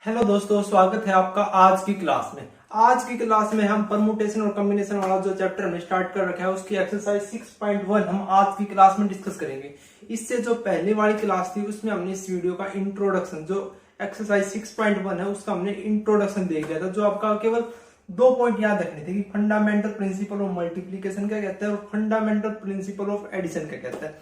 Hello दोस्तों, स्वागत है आपका आज की क्लास में। आज की क्लास में हम परमुटेशन और कॉम्बिनेशन वाला जो चैप्टर हमने स्टार्ट कर रखा है उसकी एक्सरसाइज 6.1 हम आज की क्लास में डिस्कस करेंगे। इससे जो पहले वाली क्लास थी उसमें हमने इस वीडियो का इंट्रोडक्शन, जो एक्सरसाइज 6.1 है उसका हमने इंट्रोडक्शन देख लिया था। जो आपका केवल 2 पॉइंट याद रखने थे कि फंडामेंटल प्रिंसिपल ऑफ मल्टीप्लीकेशन क्या कहता है और फंडामेंटल प्रिंसिपल ऑफ एडिशन क्या कहता है।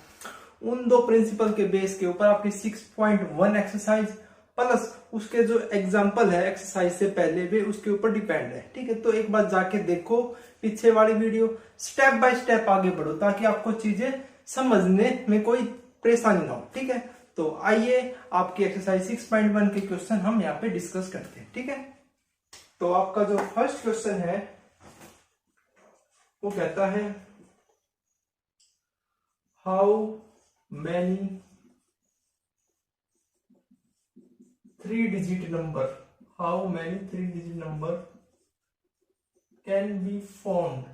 उन दो प्रिंसिपल के बेस के ऊपर आपकी 6.1 एक्सरसाइज प्लस उसके जो एग्जाम्पल है एक्सरसाइज से पहले भी उसके ऊपर डिपेंड है। ठीक है, तो एक बार जाके देखो पीछे वाली वीडियो, स्टेप बाय स्टेप आगे बढ़ो ताकि आपको चीजें समझने में कोई परेशानी ना हो। ठीक है, तो आइए आपकी एक्सरसाइज 6.1 के क्वेश्चन हम यहाँ पे डिस्कस करते हैं। ठीक है, तो आपका जो फर्स्ट क्वेश्चन है वो कहता है how many 3-digit number, how many 3-digit number can be formed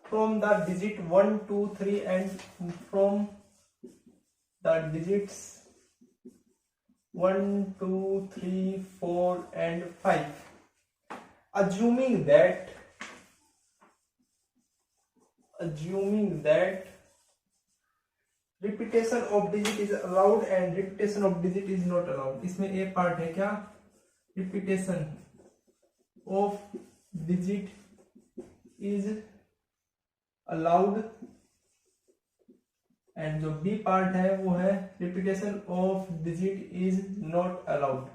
from the digit 1, 2, 3 and from the digits 1, 2, 3, 4 and 5, assuming that repetition of digit is allowed and repetition of digit is not allowed. इसमें ए part है क्या, repetition of digit is allowed and जो B part है वो है repetition of digit is not allowed.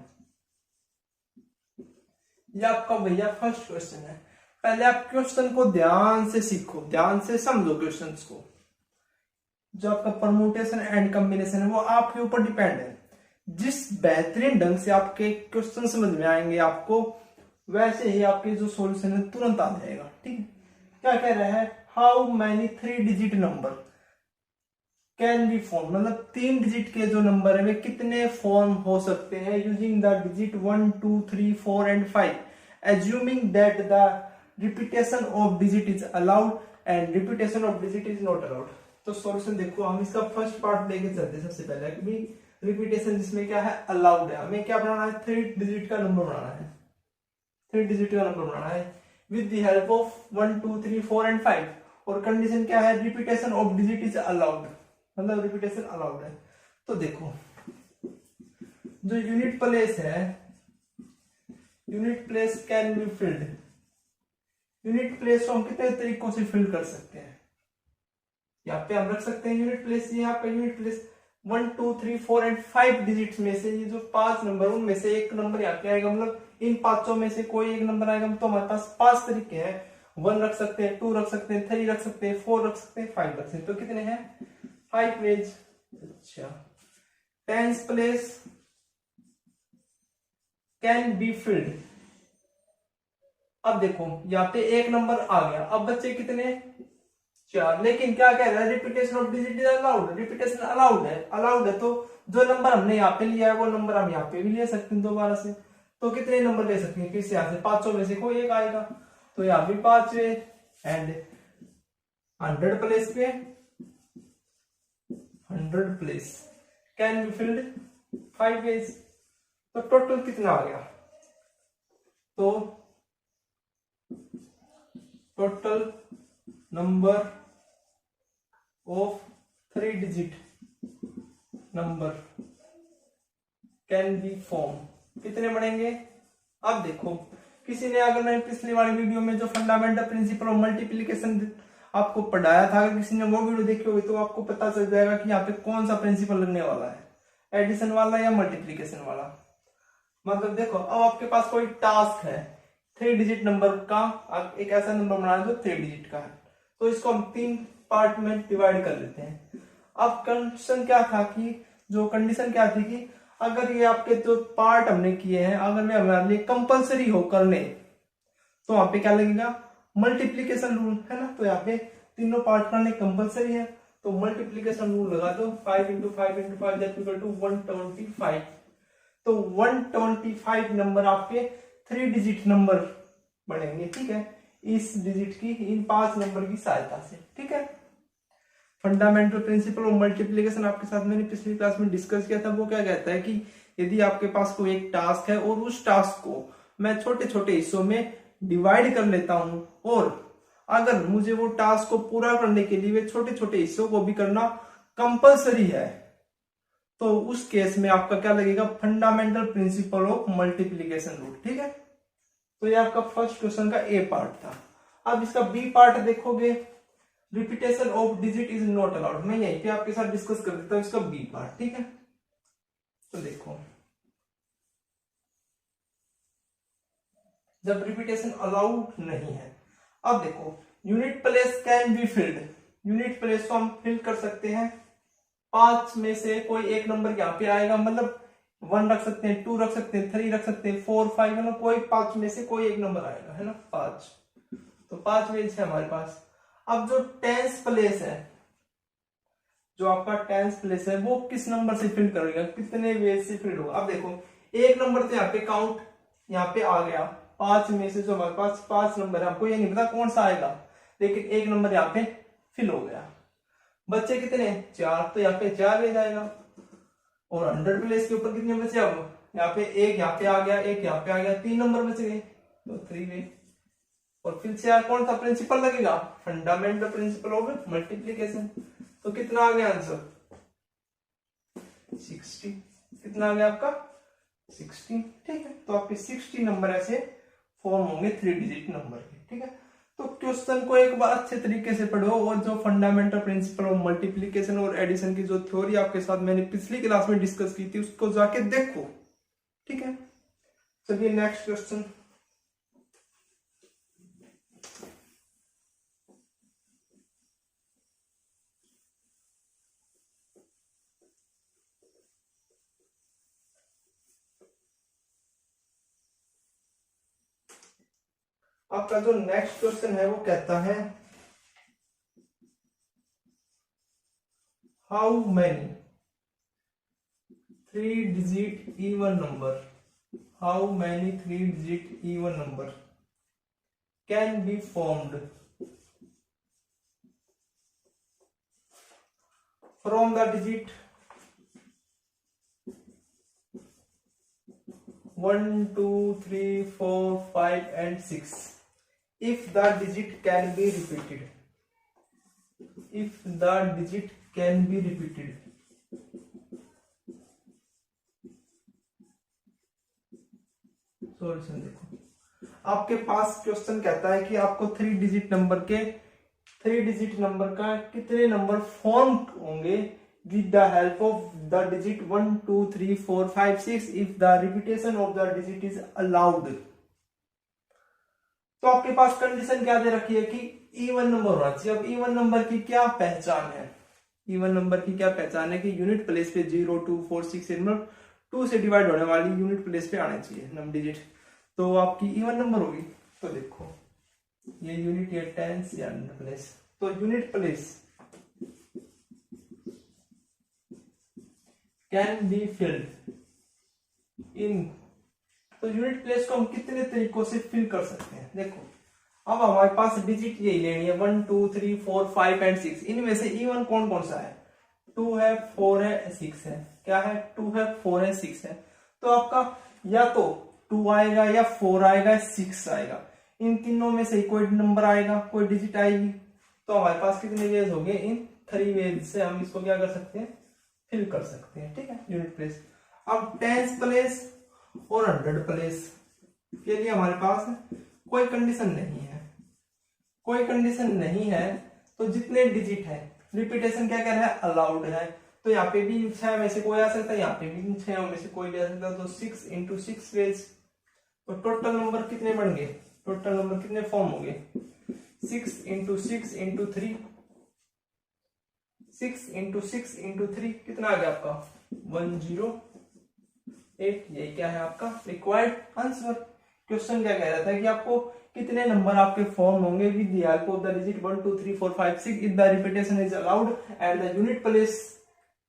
ये आपका भैया फर्स्ट क्वेश्चन है। पहले आप क्वेश्चन को ध्यान से सीखो, ध्यान से समझो क्वेश्चंस को। जो आपका परमुटेशन एंड कॉम्बिनेशन है वो आपके ऊपर डिपेंड है। जिस बेहतरीन ढंग से आपके क्वेश्चन समझ में आएंगे आपको, वैसे ही आपके जो सॉल्यूशन है तुरंत आ जाएगा। ठीक है, क्या कह रहा है, how many 3-digit number can be form, मतलब 3 डिजिट के जो नंबर है वे कितने फॉर्म हो सकते हैं using the digit 1, 2, 3, 4 and 5, assuming that the repetition of digit is allowed and repetition of digit is not allowed. तो सॉल्यूशन देखो, हम इसका फर्स्ट पार्ट लेके चलते हैं। सबसे पहले कि रिपीटेशन जिसमें क्या है अलाउड है, हमें क्या बनाना है, 3 डिजिट का नंबर बनाना है। 3 डिजिट का नंबर बनाना है with the help of 1, 2, 3, 4 and 5। और कंडीशन क्या है, repetition of digit is allowed, मतलब रिपीटेशन अलाउड है। तो देखो जो यूनिट प्लेस है, unit place can be field. Unit place को हम कितने तरीकों से फिल कर सकते हैं। यहाँ पे हम रख सकते हैं यूनिट प्लेस, यहाँ पे यूनिट प्लेस 1, 2, 3, 4 एंड 5 डिजिट्स में से ये जो 5 नंबर उनमें से एक नंबर यहाँ पे आएगा, मतलब इन पांचों में से कोई एक नंबर आएगा। तो हमारे पास 5 तरीके हैं, 1 रख सकते हैं, 2 रख सकते हैं, 3 रख सकते हैं, 4 रख सकते हैं, 5 रख सकते हैं। तो कितने हैं, 5 पेज। अच्छा, tens place can be field. अब देखो यहाँ पे एक नंबर आ गया, अब बच्चे कितने, 4। लेकिन क्या कह रहा है, repetition of digit is allowed. Repetition allowed है तो जो नंबर हमने यहाँ पे लिया है वो नंबर हम यहाँ पे भी ले सकते हैं दोबारा से। तो कितने नंबर ले सकते हैं, फिर से यहाँ से 500 में से कोई एक आएगा। तो यहाँ पे 5 एंड 100 प्लेस पे 100 place can be filled 5 ways. तो टोटल कितना आ गया, तो total number of 3-digit number can be form, कितने बढ़ेंगे। अब देखो किसी ने, अगर मैं पिछली वाली वीडियो में जो फंडामेंटल प्रिंसिपल ऑफ मल्टीप्लिकेशन आपको पढ़ाया था, अगर किसी ने वो वीडियो देखी होगी तो आपको पता चल जाएगा कि यहाँ पे कौन सा प्रिंसिपल लगने वाला है, एडिशन वाला या मल्टीप्लिकेशन वाला। मतलब देखो अब आपके पास कोई टास्क है 3-digit नंबर का, एक ऐसा नंबर बनाना जो 3 डिजिट का है, तो इसको हम 3 पार्ट में डिवाइड कर लेते हैं। अब कंडीशन क्या था कि, जो कंडीशन क्या थी कि अगर ये आपके जो पार्ट हमने किए हैं अगर वे हमारे लिए कंपलसरी हो करने, तो वहां पे क्या लगेगा, मल्टीप्लीकेशन रूल है ना। तो यहाँ पे तीनों पार्ट करने कंपलसरी है, तो मल्टीप्लीकेशन रूल लगा दो, 5 × 5 × 5 दैट इक्वल टू 125। तो 125 नंबर आपके 3-digit नंबर बनेंगे। ठीक है, इस डिजिट की, इन 5 नंबर की सहायता से। ठीक है, फंडामेंटल प्रिंसिपल ऑफ मल्टीप्लिकेशन आपके साथ मैंने पिछली क्लास में डिस्कस किया था। वो क्या कहता है कि यदि आपके पास कोई एक टास्क है और उस टास्क को मैं छोटे छोटे हिस्सों में डिवाइड कर लेता हूं, और अगर मुझे वो टास्क को पूरा करने के लिए वे छोटे छोटे हिस्सों को भी करना कंपलसरी है, तो उस केस में आपका क्या लगेगा, fundamental principle of multiplication rule. ठीक है, तो ये आपका फर्स्ट क्वेश्चन का ए पार्ट था। अब इसका बी पार्ट देखोगे, repetition of digit is not allowed. मैं यहीं पे आपके साथ डिस्कस कर देता हूं इसका बी पार्ट। ठीक है, तो देखो, जब रिपीटेशन अलाउड नहीं है, अब देखो, unit place can be field. Unit place को हम फिल कर सकते हैं, 5 में से कोई एक नंबर यहाँ पे आएगा, मतलब 1 रख सकते हैं, 2 रख सकते हैं, 3 रख सकते हैं, 4 5, मतलब कोई 5 में से कोई एक नंबर आएगा, है ना, 5। तो 5 वेज है हमारे पास। अब जो टेंस प्लेस है, जो आपका टेंस प्लेस है, वो किस नंबर से फिल करेगा, कितने वेज से फिल होगा। अब देखो, एक नंबर तो यहाँ पे काउंट यहाँ पे आ गया, 5 में से जो हमारे पास 5 नंबर है, आपको ये नहीं पता कौन सा आएगा, लेकिन एक नंबर यहाँ पे फिल हो गया। बच्चे कितने, 4, तो यहाँ पे 4 वेज आएगा। और 100 प्लेस के ऊपर कितने बचे, अब यहाँ पे एक यहाँ पे आ गया, एक यहाँ पे आ गया, 3 नंबर बच गए, तो 3 वे। और फिर से यार कौन सा प्रिंसिपल लगेगा, फंडामेंटल प्रिंसिपल ऑफ मल्टीप्लिकेशन। तो कितना आ गया आंसर, 60। कितना आ गया आपका, 60। ठीक है, तो आपके 60 नंबर ऐसे फॉर्म होंगे 3 डिजिट नंबर के। ठीक है, तो क्वेश्चन को एक बार अच्छे तरीके से पढ़ो, और जो फंडामेंटल प्रिंसिपल ऑफ मल्टीप्लिकेशन और एडिशन की जो थ्योरी आपके साथ मैंने पिछली क्लास में डिस्कस की थी, उसको जाके देखो। ठीक है, चलिए नेक्स्ट क्वेश्चन। आपका जो नेक्स्ट क्वेश्चन है वो कहता है, how many 3 digit even number, how many 3 digit even number can be formed from the digit 1 2 3 4 5 and 6 if the digit can be repeated, if the digit can be repeated। Solution देखो, आपके पास question कहता है कि आपको 3 digit number के 3 digit number का कितने number form होंगे with the help of the digit 1 2 3 4 5 6 if the repetition of the digit is allowed। तो आपके पास कंडीशन क्या दे रखी है कि इवन नंबर होना चाहिए। अब इवन नंबर की क्या पहचान है, इवन नंबर की क्या पहचान है कि यूनिट प्लेस पे 0 2 4 6 मतलब 2 से डिवाइड होने वाली यूनिट प्लेस पे आने चाहिए नंबर डिजिट, तो आपकी इवन नंबर होगी। तो देखो, ये यूनिट, या टेंस, या प्लेस, तो unit place can be filled in, तो यूनिट प्लेस को हम कितने तरीकों से फिल कर सकते हैं। देखो, अब हमारे पास डिजिट यही लेनी है 1 2 3 4 5 and 6, इनमें से इवन कौन कौन सा है, 2 है, 4 है, 6 है। क्या है, 2 है, 4 है, 6 है। तो आपका या तो 2 आएगा, या 4 आएगा, या 6 आएगा, इन तीनों में से कोई नंबर आएगा, कोई डिजिट आएगी। तो हमारे पास कितने वेज हो गए, इन 3 वेज से हम इसको क्या कर सकते हैं, फिल कर सकते हैं। ठीक है, यूनिट प्लेस। अब टेंस प्लेस और 100 प्लेस के लिए हमारे पास कोई कंडीशन नहीं है, कोई कंडीशन नहीं है, तो जितने डिजिट है, रिपीटेशन क्या कह रहा है, अलाउड है। तो यहाँ पे भी 6 में से कोई आ सकता है, यहाँ पे भी 6 में से कोई भी आ सकता है। तो 6 into 6 वेज, तो टोटल नंबर कितने बन गए, टोटल नंबर कितने फॉर्म हो गए, 6 into 6 into 3, 6 into 6 into 3 कितना आ गया आपका, 108। ये क्या है आपका रिक्वायर्ड आंसर। क्वेश्चन क्या कह रहा था कि आपको कितने नंबर आपके फॉर्म होंगे with the help of the digit 1 2 3 4 5 6 if the repetition is allowed at the unit place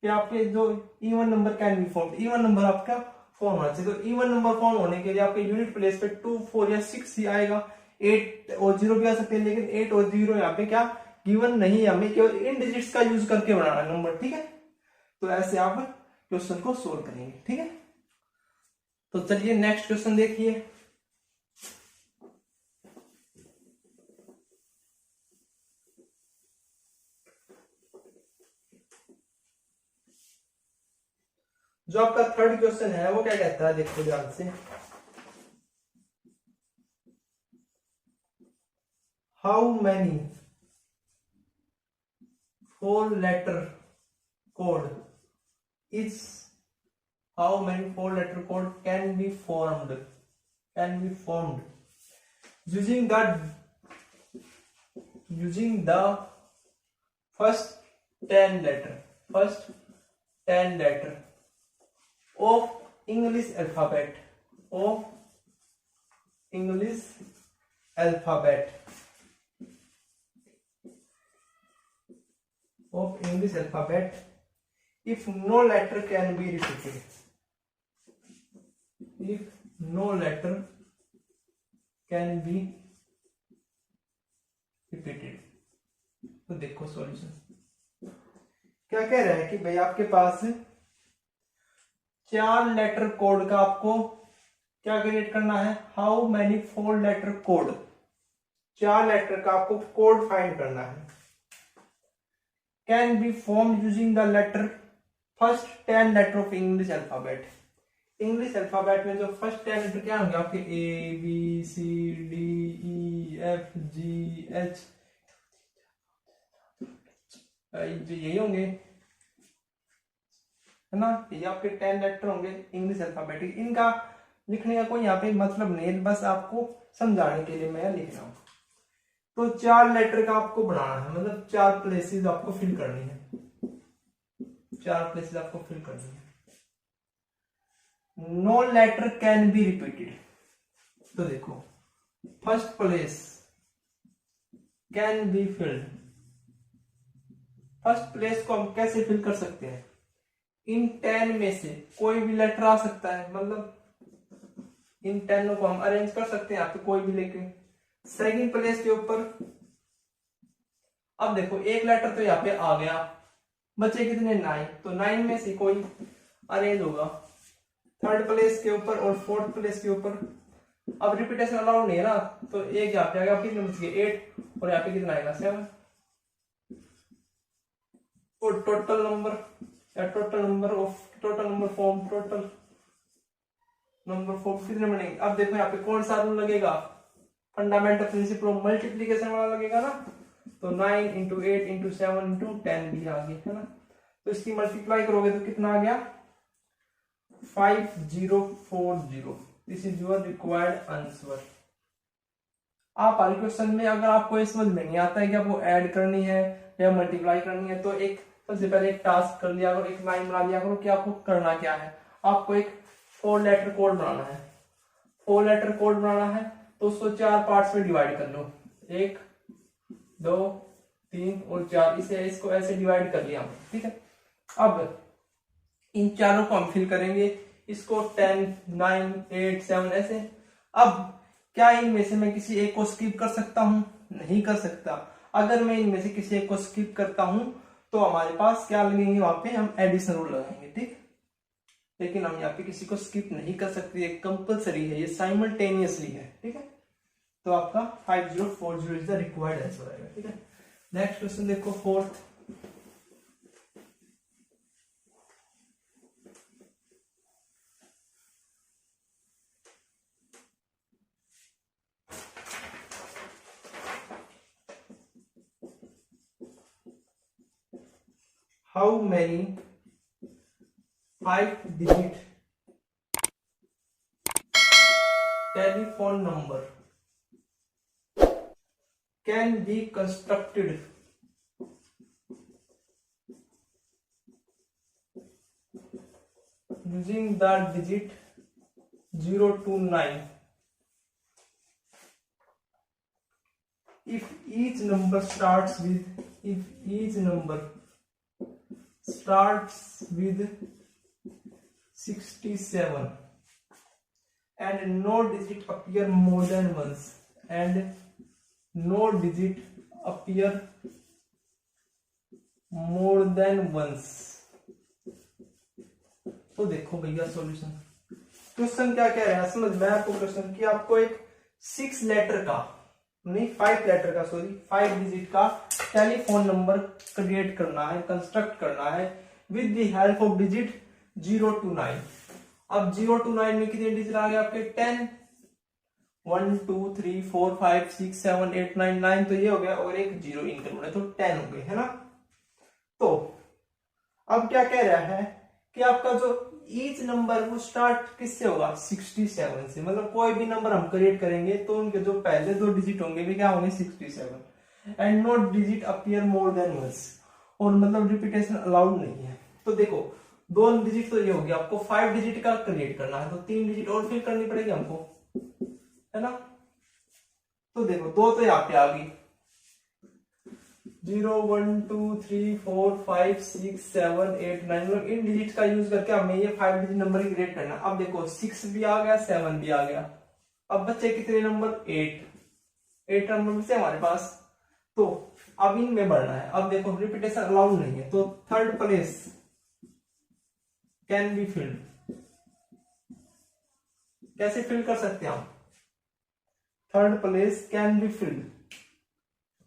पे आपके जो even number can be form, even number आपका फॉर्म होना चाहिए। तो इवन नंबर फॉर्म होने के लिए आपके यूनिट प्लेस पे 2 4 या 6 ही आएगा, 8 और 0 भी आ सकते हैं, लेकिन 8 और 0 यहाँ पे क्या गिवन नहीं है, हमें केवल इन डिजिट्स का यूज करके बनाना है नंबर, ठीक है। तो ऐसे आप क्वेश्चन को सोल्व करेंगे, ठीक है। तो चलिए नेक्स्ट क्वेश्चन देखिए। जो आपका थर्ड क्वेश्चन है वो क्या कहता है, देखो ध्यान से। How many 4-letter code is how many 4-letter code can be formed using the first 10 letter of English alphabet if no letter can be repeated. If no letter can be repeated. तो देखो solution क्या कह रहा है कि भाई आपके पास 4 letter code का आपको क्या क्रिएट करना है। How many 4-letter code, 4 letter का आपको कोड फाइंड करना है। Can be form using the letter first 10 letter of English alphabet. English alphabet में जो फर्स्ट 10 लेटर क्या होंगे आपके, A B C D E F G H, यही होंगे, है ना। ये आपके 10 लेटर होंगे इंग्लिश अल्फाबेटिक। इनका लिखने का कोई यहाँ पे मतलब नहीं है, बस आपको समझाने के लिए मैं लिख रहा हूं। तो 4 लेटर का आपको बनाना है, मतलब 4 प्लेसेस आपको फिल करनी है, 4 प्लेसेस आपको फिल करनी है। No letter can be repeated. तो देखो first place can be filled. First place को हम कैसे फिल कर सकते हैं, इन 10 में से कोई भी लेटर आ सकता है, मतलब इन 10 को हम अरेंज कर सकते हैं यहाँ पे कोई भी लेके। सेकंड प्लेस के ऊपर अब देखो एक लेटर तो यहाँ पे आ गया, बचे कितने 9, तो 9 में से कोई अरेंज होगा। थर्ड प्लेस के ऊपर और फोर्थ प्लेस के ऊपर अब रिपीटेशन अलाउड नहीं है ना, तो एक यहाँ पे आएगा, कितने बच गए 8, और यहाँ पे कितना आएगा 7। और टोटल नंबर फॉर्म कितने बनेंगे। अब देखो यहाँ पे कौन सा रूल लगेगा, फंडामेंटल प्रिंसिपल ऑफ मल्टीप्लीकेशन वाला लगेगा ना। तो 9 × 8 × 7 × 10 भी आ गया, है ना। तो इसकी मल्टीप्लाई करोगे तो कितना आ गया 5040। This is your required answer. आप हर क्वेश्चन में अगर आपको ये समझ में नहीं आता है कि आपको ऐड करनी है या मल्टीप्लाई करनी है, तो एक सबसे पहले एक टास्क कर लिया करो, एक लाइन बना लिया करो कि आपको करना क्या है। आपको एक 4-letter कोड बनाना है। 4-letter कोड बनाना है तो उसको 4 पार्ट्स में डिवाइड कर लो, 1 2 3 और 4, इसको ऐसे डिवाइड कर लिया, ठीक है। अब इन चारों को हम फिल करेंगे, इसको 10 9 8 7 ऐसे। अब क्या इनमें से मैं किसी एक को स्किप कर सकता हूं, नहीं कर सकता। अगर मैं इनमें से किसी एक को स्किप करता हूं तो हमारे पास क्या लगेंगे, वहां पे हम एडिशन रूल लगाएंगे, ठीक। लेकिन हम यहाँ पे किसी को स्किप नहीं कर सकते, ये कंपलसरी है, ये साइमल्टेनियसली है, ठीक है। तो आपका 5040 इज द रिक्वायर्ड आंसर आएगा, ठीक है। नेक्स्ट क्वेश्चन देखो, fourth. How many 5-digit telephone number can be constructed using the digit 0 to 9 if each number starts with 67 and no digit appear more than once and no digit appear more than once. तो देखो भैया solution, question क्या कह रहा है समझ में आपको क्वेश्चन कि आपको एक 6 लेटर का नहीं 5 लेटर का सॉरी 5 डिजिट का टेलीफोन नंबर क्रिएट करना है, कंस्ट्रक्ट करना है with the help of digit 0 to 9। अब 0 to 9 में कितने डिजिट आ गए आपके 10, 1 2 3 4 5 6 7 8 9 9 तो ये हो गया और एक 0 इंक्लूड है तो 10 हो गए है ना। तो अब क्या कह रहा है कि आपका जो ईच नंबर वो स्टार्ट किससे होगा 67 से, मतलब कोई भी नंबर हम क्रिएट करेंगे तो उनके जो पहले 2 डिजिट होंगे वे क्या होंगे 67 and not digit appear more than once, और मतलब रिपीटेशन अलाउड नहीं है। तो देखो 2 डिजिट तो ये हो गया, आपको 5 डिजिट का क्रिएट करना है तो 3 डिजिट और फिल करनी पड़ेगी हमको, है ना। तो देखो 2 तो यहाँ पे आ गई 0 1 2 3 4 5 6 7 8 9, मतलब इन डिजिट का यूज करके हमें ये 5 डिजिट नंबर की क्रिएट करना। अब देखो 6 भी आ गया 7 भी आ गया, अब बच्चे कितने नंबर 8 नंबर से हमारे पास, तो अब इनमें बढ़ना है। अब देखो रिपीटेशन अलाउड नहीं है तो third place can be field, कैसे फिल कर सकते हैं हम, third place can be field,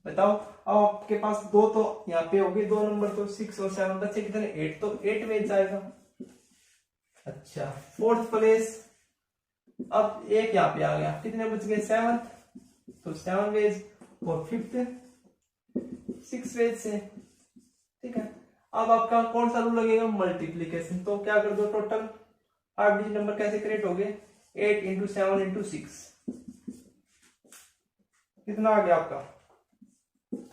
बताओ। अब आपके पास 2 तो यहाँ पे हो गए 2 नंबर तो 6 और 7 बच्चे कितने 8 तो 8 में जाएगा। अच्छा फोर्थ प्लेस, अब एक यहाँ पे आ गया कितने बच गए 7 तो 7 वेज, और फिफ्थ 6 वेज से, ठीक है। अब आपका कौन सा रूल लगेगा मल्टीप्लीकेशन, तो क्या कर दो टोटल 5 डिजिट नंबर कैसे क्रिएट हो गए 8 इंटू 7 इंटू 6, कितना आ गया आपका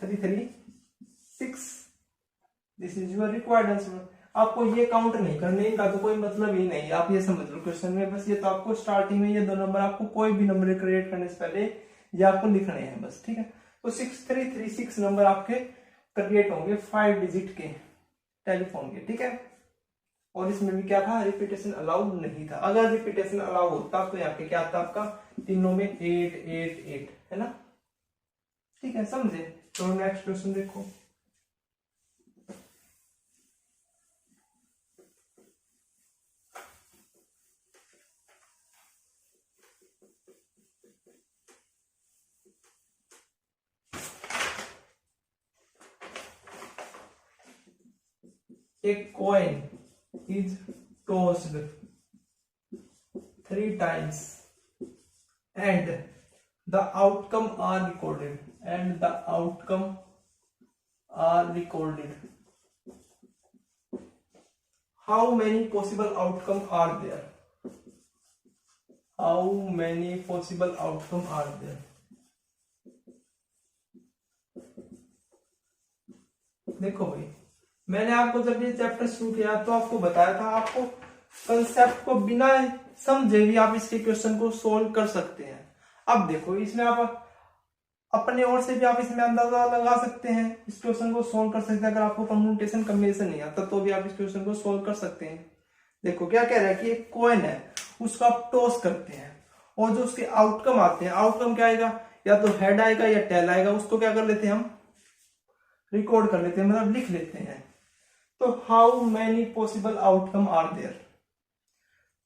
336। This is your required answer. आपको ये काउंट नहीं करने, इनका तो कोई मतलब ही नहीं, आप ये समझ लो क्वेश्चन में बस ये तो आपको स्टार्टिंग में ये 2 नंबर आपको कोई भी नंबर क्रिएट करने से पहले ये आपको लिखने हैं बस, ठीक है। तो 6336 नंबर आपके क्रिएट होंगे 5 डिजिट के टेलीफोन के, ठीक है। और इसमें भी क्या था रिपीटेशन अलाउड नहीं था, अगर रिपीटेशन अलाउ होता तो यहाँ पे क्या आता आपका तीनों में 8 8 8, है ना, ठीक है समझे। तो नेक्स्ट क्वेश्चन देखो, a coin is tossed 3 times and the outcome are recorded, and the outcome are recorded. How many possible outcome are there? How many possible outcome are there? देखो भाई मैंने आपको जब ये चैप्टर शुरू किया तो आपको बताया था आपको कंसेप्ट को बिना समझे भी आप इसके क्वेश्चन को सोल्व कर सकते हैं। अब देखो इसमें आप अपने ओर से भी आप इसमें अंदाजा लगा सकते हैं, इस क्वेश्चन को सोल्व कर सकते हैं। अगर आपको परम्यूटेशन कॉम्बिनेशन नहीं आता तो भी आप इस क्वेश्चन को सोल्व कर सकते हैं। देखो क्या कह रहा है कि एक कॉइन है उसको आप टॉस करते हैं और जो उसके आउटकम आते हैं, आउटकम क्या आएगा या तो हेड आएगा या टेल आएगा, उसको क्या कर लेते हैं हम रिकॉर्ड कर लेते हैं, मतलब लिख लेते हैं। तो how many possible outcome are there,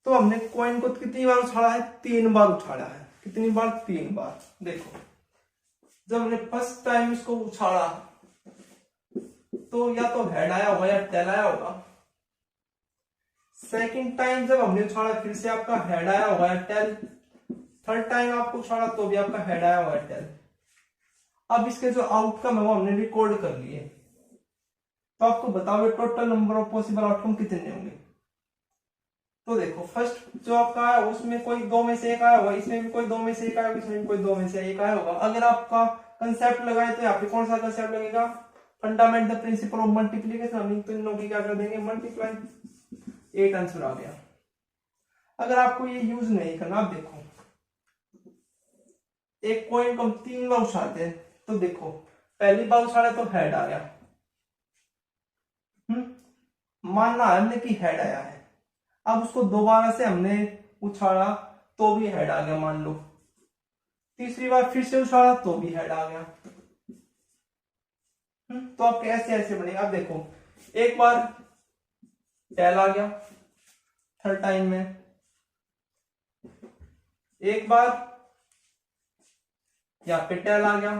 तो हमने कॉइन को कितनी बार उछाड़ा है 3 बार उछाड़ा है, कितनी बार 3 बार। देखो जब हमने फर्स्ट टाइम इसको उछाड़ा तो या तो हेड आया होगा या टेल आया होगा, सेकंड टाइम जब हमने उछाड़ा फिर से आपका हेड आया होगा या टेल, थर्ड टाइम आपको उछाड़ा तो भी आपका हेड आया होगा टेल। अब इसके जो आउटकम है वो हमने रिकॉर्ड कर लिए, तो आपको बताओ total number of possible outcome कितने होंगे। तो देखो फर्स्ट जो आपका है उसमें कोई 2 में से एक आया होगा, इसमें भी कोई 2 में से एक आया होगा, इसमें भी कोई 2 में से एक आया होगा। अगर आपका कंसेप्ट लगाए तो यहाँ पे कौन सा कंसेप्ट लगेगा fundament the principle of multiplication, हम तो इन लोगों की क्या कर देंगे मल्टीप्लाई, 8 आंसर आ गया। अगर आपको ये यूज नहीं करना, आप देखो एक कॉइन को हम 3 बार उछालते हैं तो देखो पहली बार उछाले तो हेड आ गया, मानना है हमने कि हेड आया है। अब उसको दोबारा से हमने उछाला तो भी हेड आ गया मान लो, तीसरी बार फिर से उछाला तो भी हेड आ गया, तो आपके ऐसे ऐसे बनेंगे। अब देखो एक बार टेल आ गया थर्ड टाइम में, एक बार यहाँ पे टेल आ गया,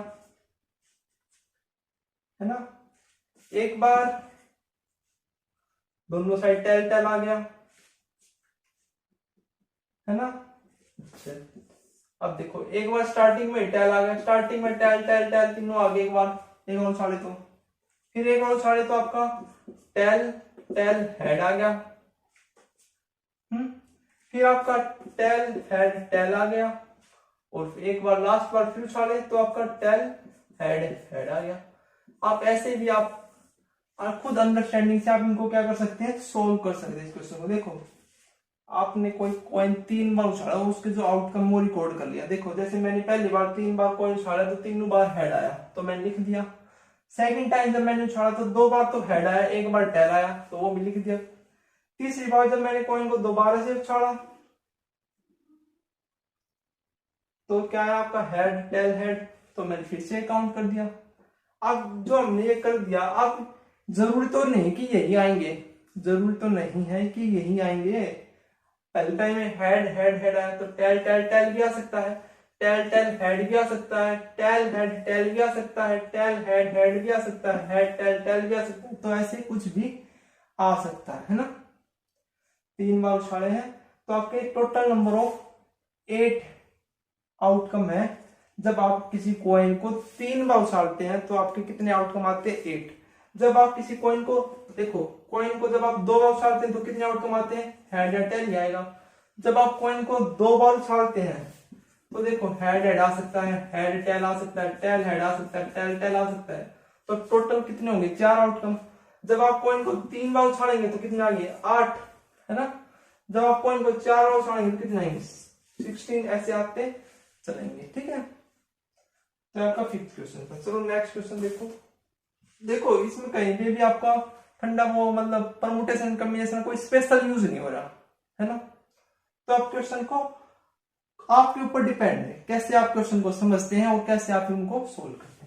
है ना, एक बार दोनों साइड टेल टेल आ गया, है ना। अच्छा, अब देखो एक बार स्टार्टिंग में टेल आ गया, स्टार्टिंग में टेल टेल टेल तीनों आ गए, एक बार एक और साढ़े तो, फिर एक और साढ़े तो आपका टेल टेल हेड आ गया, फिर आपका टेल हेड टेल आ गया, और एक बार लास्ट बार फिर उछाले तो आपका टेल हेड हेड आ गया। आप ऐसे भी आप खुद अंडरस्टैंडिंग से आप इनको क्या कर सकते हैं, सोल्व कर सकते हैं इस क्वेश्चन को। देखो आपने कोई कॉइन 3 बार उछाला, उसके जो आउटकम वो रिकॉर्ड कर लिया। देखो जैसे मैंने पहली बार 3 बार कॉइन उछाला तो तीनों बार हेड आया तो मैंने लिख दिया। सेकंड टाइम जब मैंने उछाला तो 2 बार तो हेड आया, एक बार टेल आया तो वो भी लिख दिया। तीसरी बार जब मैंने कॉइन को दोबारा से उछाला तो क्या है आपका हेड टेल हेड, तो मैंने फिर से काउंट कर दिया। अब जो हमने ये कर दिया, अब जरूरी तो नहीं कि यही आएंगे, जरूरी तो नहीं है कि यही आएंगे। पहले टाइम में हेड हेड हेड आया तो टेल टेल टेल भी आ सकता है, टेल टेल हेड भी आ सकता है, टेल हेड टेल भी आ सकता है, टेल हेड हेड भी आ सकता है, हेड टेल टेल भी आ सकता है। तो ऐसे कुछ भी आ सकता है ना। 3 बार उछाले हैं तो आपके टोटल नंबर ऑफ 8 आउटकम है। जब आप किसी कॉइन को 3 बार उछालते हैं तो आपके कितने आउटकम आते हैं, 8। जब आप किसी कॉइन को, देखो कॉइन को जब आप 2 बार उछालते हैं तो कितने आउटकम आते हैं, हेड या टेल ही आएगा। जब आप कॉइन को 2 बार उछालते हैं तो देखो हेड हेड आ सकता है, हेड टेल आ सकता है, टेल हेड आ सकता है, टेल टेल आ सकता है। तो टोटल कितने होंगे, 4 आउटकम। जब आप कॉइन को 3 बार उछालेंगे तो कितने आ गए, 8, है ना। जब आप कॉइन को 4 बार उछालेंगे तो कितने आएंगे, 16। ऐसे आते चलेंगे, ठीक है। तो आपका 5th क्वेश्चन था। चलो नेक्स्ट क्वेश्चन देखो। देखो इसमें कहीं पे भी आपका फंडा वो मतलब परमुटेशन कॉम्बिनेशन कोई स्पेशल यूज नहीं हो रहा, है ना। तो आप क्वेश्चन को आपके ऊपर डिपेंड है कैसे आप क्वेश्चन को समझते हैं और कैसे आप उनको सोल्व करते हैं।